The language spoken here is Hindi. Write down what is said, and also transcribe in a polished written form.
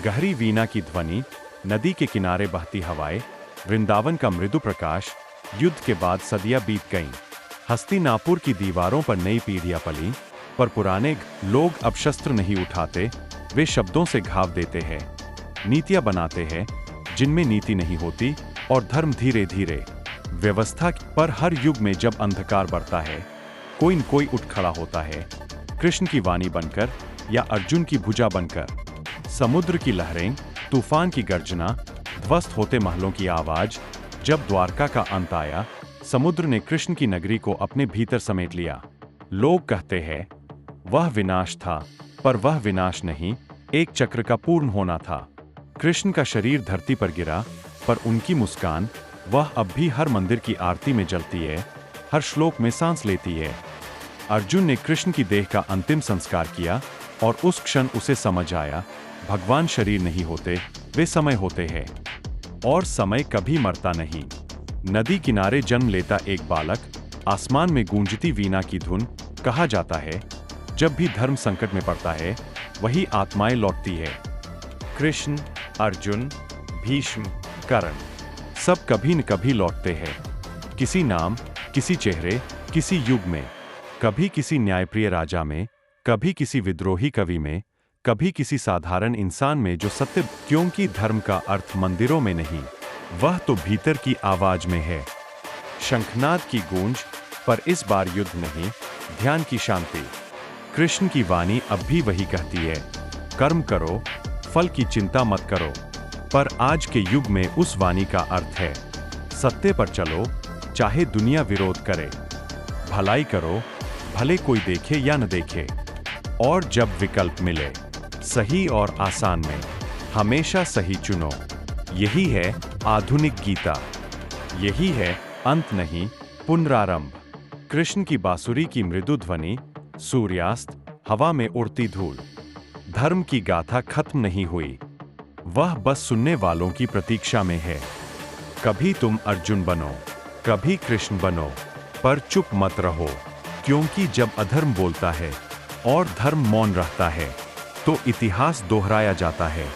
गहरी वीणा की ध्वनि, नदी के किनारे बहती हवाएं, वृंदावन का मृदु प्रकाश। युद्ध के बाद सदियां बीत गईं। हस्तिनापुर की दीवारों पर नई पीढ़ियां पलीं, पर पुराने लोग अब शस्त्र नहीं उठाते, वे शब्दों से घाव देते हैं। नीतियां बनाते हैं जिनमें नीति नहीं होती, और धर्म धीरे धीरे व्यवस्था पर। हर युग में जब अंधकार बढ़ता है, कोई न कोई उठ खड़ा होता है, कृष्ण की वाणी बनकर या अर्जुन की भुजा बनकर। समुद्र की लहरें, तूफान की गर्जना, ध्वस्त होते महलों की आवाज। जब द्वारका का अंत आया, समुद्र ने कृष्ण की नगरी को अपने भीतर समेट लिया। लोग कहते हैं वह विनाश था, पर वह विनाश नहीं, एक चक्र का पूर्ण होना था। कृष्ण का शरीर धरती पर गिरा, पर उनकी मुस्कान, वह अब भी हर मंदिर की आरती में जलती है, हर श्लोक में सांस लेती है। अर्जुन ने कृष्ण की देह का अंतिम संस्कार किया, और उस क्षण उसे समझ आया, भगवान शरीर नहीं होते, वे समय होते हैं, और समय कभी मरता नहीं। नदी किनारे जन्म लेता एक बालक, आसमान में गूंजती वीणा की धुन। कहा जाता है जब भी धर्म संकट में पड़ता है, वही आत्माएं लौटती है। कृष्ण, अर्जुन, भीष्म, कर्ण, सब कभी न कभी लौटते हैं। किसी नाम, किसी चेहरे, किसी युग में। कभी किसी न्यायप्रिय राजा में, कभी किसी विद्रोही कवि में, कभी किसी साधारण इंसान में जो सत्य। क्योंकि धर्म का अर्थ मंदिरों में नहीं, वह तो भीतर की आवाज में है। शंखनाद की गूंज, पर इस बार युद्ध नहीं, ध्यान की शांति। कृष्ण की वाणी अब भी वही कहती है, कर्म करो, फल की चिंता मत करो। पर आज के युग में उस वाणी का अर्थ है, सत्य पर चलो, चाहे दुनिया विरोध करे। भलाई करो, भले कोई देखे या न देखे। और जब विकल्प मिले, सही और आसान में, हमेशा सही चुनो। यही है आधुनिक गीता, यही है अंत नहीं, पुनरारंभ। कृष्ण की बांसुरी की मृदु ध्वनि, सूर्यास्त, हवा में उड़ती धूल। धर्म की गाथा खत्म नहीं हुई, वह बस सुनने वालों की प्रतीक्षा में है। कभी तुम अर्जुन बनो, कभी कृष्ण बनो, पर चुप मत रहो, क्योंकि जब अधर्म बोलता है और धर्म मौन रहता है, तो इतिहास दोहराया जाता है।